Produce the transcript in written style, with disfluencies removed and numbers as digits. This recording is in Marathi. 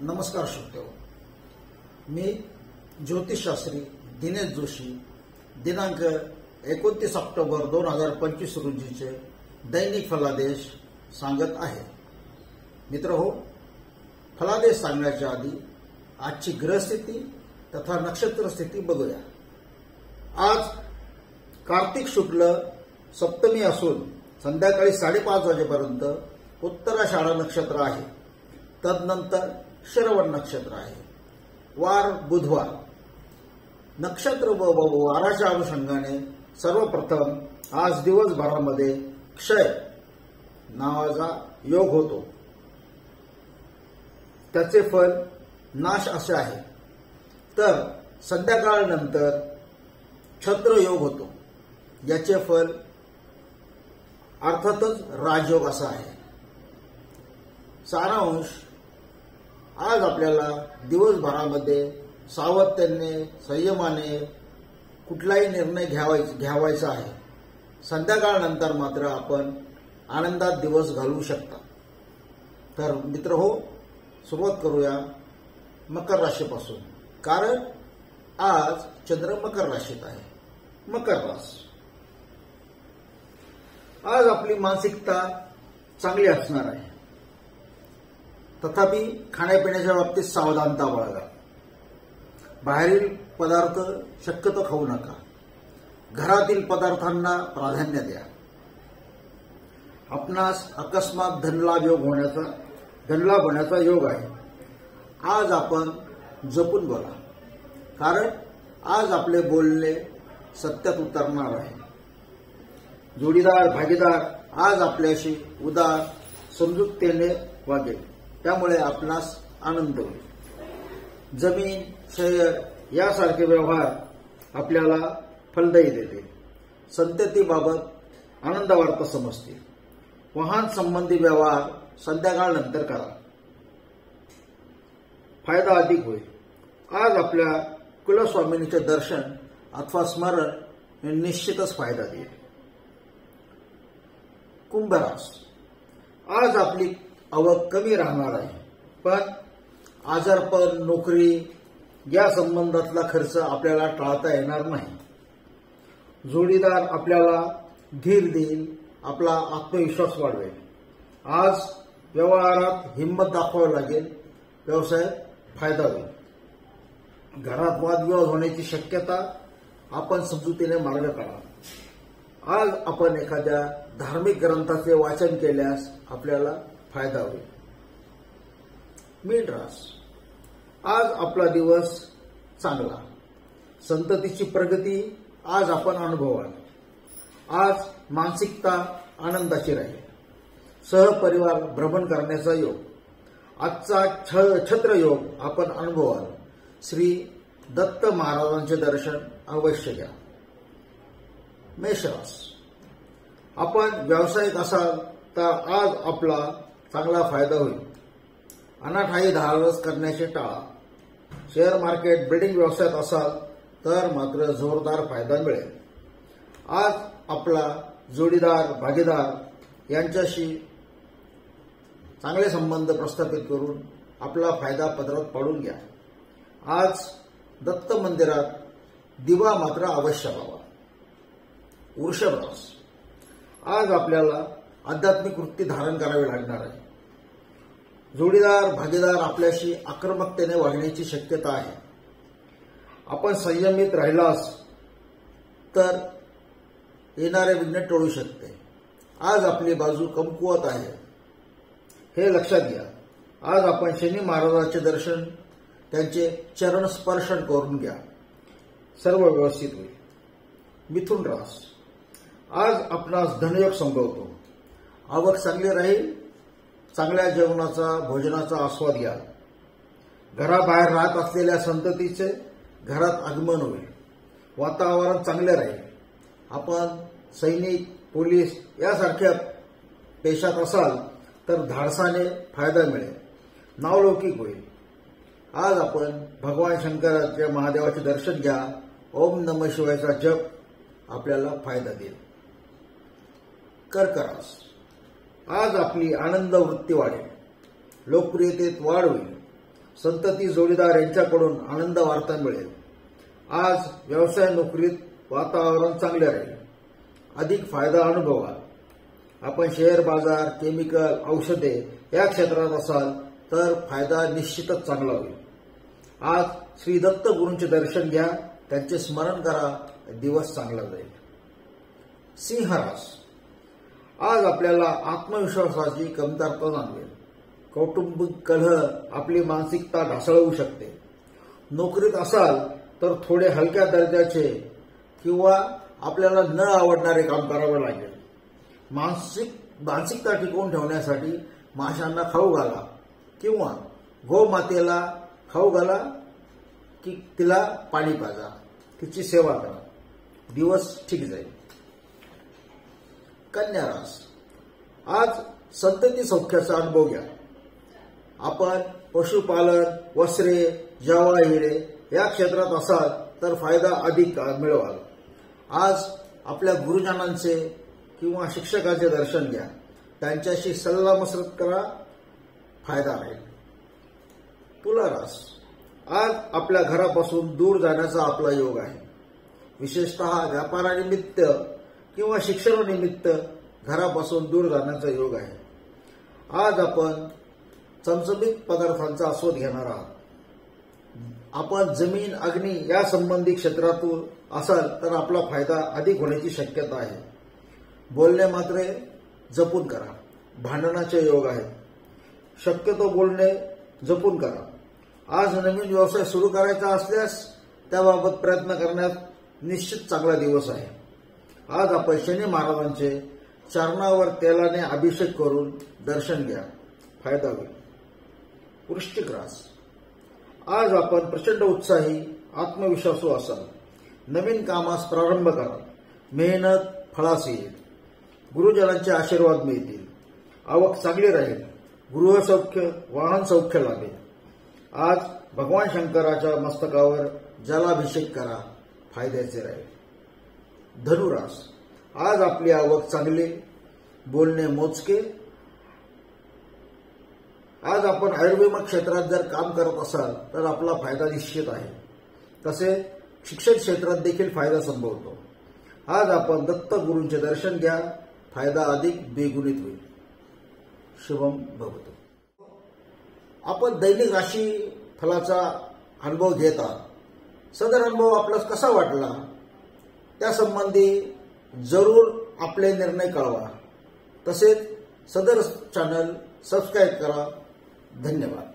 नमस्कार श्रोत्यो, मी ज्योतिषशास्त्री दिनेश जोशी दिनांक 29 ऑक्टोबर 2025 रोजीचे दैनिक फलादेश सांगत आहे। मित्रहो, फलादेश सांगण्याच्या आधी आजची ग्रहस्थिती तथा नक्षत्र स्थिती बघूया। आज कार्तिक शुक्ल सप्तमी असून संध्याकाळी 5:30 वाजेपर्यंत उत्तराषाढा नक्षत्र आहे। तदनंतर श्रवण नक्षत्र आहे। वार बुधवार। नक्षत्र व वाराच्या अनुषंगाने सर्वप्रथम आज दिवसभरामध्ये क्षय नावाचा योग होतो। त्याचे फल नाश असे आहे। तर संध्याकाळनंतर छत्र योग होतो, याचे फल अर्थातच राजयोग असा आहे। सारांश, आज आपल्याला दिवसभरामध्ये सावधतेने संयमाने कुठलाही निर्णय घ्यावायचा आहे। संध्याकाळनंतर मात्र आपण आनंदात दिवस घालवू शकता। तर मित्रहो, सुरुवात करूया मकर राशीपासून, कारण आज चंद्र मकर राशीत आहे। मकर राशी, आज आपली मानसिकता चांगली असणार आहे। तथापि खाण्यापिण्याच्या बाबतीत सावधानता बाळगा। बाहेरील पदार्थ शक्यतो खाऊ नका। घरातील पदार्थांना प्राधान्य द्या। आपणास अकस्मात धनलाभ होण्याचा योग आहे। आज आपण जपून बोला, कारण आज आपले बोलणे सत्यात उतरणार आहे। जोडीदार भागीदार आज आपल्याशी उदार समजुतीने वागेल, त्यामुळे आपणास आनंद होईल। जमीन शहर यासारखे व्यवहार आपल्याला फलदायी देतील। संततीबाबत आनंदवार्ता समजतील। वाहन संबंधी व्यवहार संध्याकाळनंतर करा, फायदा अधिक होईल। आज आपल्या कुलस्वामिनीचे दर्शन अथवा स्मरण हे निश्चितच फायदा देईल। कुंभ राशी, आज आपली आवक कमी राहणार आहे, पण आजारपण नोकरी या संबंधातला खर्च आपल्याला टाळता येणार नाही। जोडीदार आपल्याला धीर देईल, आपला आत्मविश्वास वाढवेल। आज व्यवहारात हिंमत दाखवावी लागेल, व्यवसायात फायदा होईल। घरात वादविवाद होण्याची शक्यता, आपण समजुतीने मार्ग काढा। आज आपण एखाद्या धार्मिक ग्रंथाचे वाचन केल्यास आपल्याला फायदा होईल। मीन राशी, आज आपला दिवस चांगला। संततीची प्रगती आज आपण अनुभवाल। आज मानसिकता आनंदाची राहील। सहपरिवार भ्रमण करण्याचा योग। आजचा छत्र योग आपण अनुभवाल। श्री दत्त महाराजांचे दर्शन अवश्य घ्या। मेष राशी, आपण व्यावसायिक असाल तर आज आपला चांगला फायदा होईल। अनाठायी धाडस करण्याचे टाळा। शेअर मार्केट बिल्डिंग व्यवसायात असाल तर मात्र जोरदार फायदा मिळेल। आज आपला जोडीदार भागीदार यांच्याशी चांगले संबंध प्रस्थापित करून आपला फायदा पदरात पाडून घ्या। आज दत्त मंदिरात दिवा मात्र अवश्य लावा। वृषभ राशी, आज आपल्याला आध्यात्मिक वृत्ती धारण करावी लागणार आहे। जोडीदार भागीदार आपल्याशी आक्रमकतेने वागण्याची शक्यता आहे। आपण संयमित राहिलास तर येणारे विघ्न टळू शकते। आज आपली बाजू कमकुवत आहे, हे लक्षात घ्या। आज आपण शनी महाराजांचे दर्शन, त्यांचे चरण स्पर्शन करून घ्या, सर्व व्यवस्थित होईल। मिथुन राशी, आज आपणास धनयोग संभवतो। आवक चांगली राहील। चांगल्या जेवणाचा भोजनाचा आस्वाद घ्या। घराबाहेर राहत असलेल्या संततीचे घरात आगमन होईल। वातावरण चांगले राहील। आपण सैनिक पोलीस यासारख्या पेशात असाल तर धाडसाने फायदा मिळेल। नावलौकिक होईल। आज आपण भगवान शंकराच्या महादेवाचे दर्शन घ्या। ओम नमः शिवायचा जप आपल्याला फायदा देईल। कर्क राशी, आज आपली आनंद वृत्ती वाढेल, लोकप्रियतेत वाढ होईल, संतती जोडीदार यांच्याकडून आनंद वार्ता मिळेल. आज व्यवसाय नोकरीत वातावरण चांगले राहील, अधिक फायदा अनुभवाल. आपण शेअर बाजार, केमिकल, औषधे या क्षेत्रात असाल तर फायदा निश्चितच चांगला होईल. आज श्री दत्त गुरूंचे दर्शन घ्या, त्यांचे स्मरण करा, दिवस चांगला जाईल. सिंह रास, आज आपल्याला आत्मविश्वासाची कमतरता जाणवेल. कौटुंबिक कलह आपली मानसिकता ढासळवू शकते. नोकरीत असाल तर थोडे हलक्या दर्जाचे किंवा आपल्याला न आवडणारे काम करावे लागेल. मानसिकता टिकवून ठेवण्यासाठी माशांना खाऊ घाला किंवा गोमातेला खाऊ घाला की तिला पाणी पाजा, तिची सेवा करा, दिवस ठीक जाईल. कन्या रास, आज संतती सौख्याचा अनुभव घ्या. आपण पशुपालन, वस्त्रे, जवाहिरे या क्षेत्रात असाल तर फायदा अधिक मिळवाल. आज आपल्या गुरुजनांचे किंवा शिक्षकांचे दर्शन घ्या, त्यांच्याशी सल्लामसलत करा, फायदा राहील. तुला रास, आज आपल्या घरापासून दूर जाण्याचा आपला योग आहे. विशेषतः व्यापारानिमित्त किंवा शिक्षणानिमित्त घरापासून दूर जाण्याचा योग आहे. आज आपण चमचमीत पदार्थांचा आस्वाद घेणार आहात. आपण जमीन, अग्नी या संबंधित क्षेत्रातून असाल तर आपला फायदा अधिक होण्याची शक्यता आहे. बोलणे मात्र जपून करा, भांडणाचे योग आहेत. शक्यतो बोलणे जपून करा. आज नवीन व्यवसाय सुरू करायचा असल्यास त्याबाबत प्रयत्न करण्यात निश्चित चांगला दिवस आहे. आज आपण शनी महाराजांचे चरणावर तेलाने अभिषेक करून दर्शन घ्या, फायदा होईल. वृश्चिक रास, आज आपण प्रचंड उत्साही, आत्मविश्वासू असाल. नवीन कामास प्रारंभ करा, मेहनत फळास येईल. गुरुजनांचे आशीर्वाद मिळतील, आवक चांगली राहील. गृहसौख्य, वाहन सौख्य लाभेल. आज भगवान शंकराच्या मस्तकावर जलाभिषेक करा, फायद्याचे राहील. धनुरास, आज आपली आवक चांगली, बोलणे मोजके. आज आपण आयुर्वेद क्षेत्रात जर काम करत असाल तर आपला फायदा निश्चित आहे. तसेच शिक्षण क्षेत्रात देखील फायदा संभवतो. आज आपण दत्त गुरूंचे दर्शन घ्या, फायदा अधिक द्विगुणित होईल. शुभम भवतु. आपण दैनिक राशी फलाचा अनुभव घेत आहात. सदर अनुभव आपल्याला कसा वाटला त्यासंबंधी जरूर आपले निर्णय कळवा. तसेच सदर चॅनल सबस्क्राईब करा. धन्यवाद.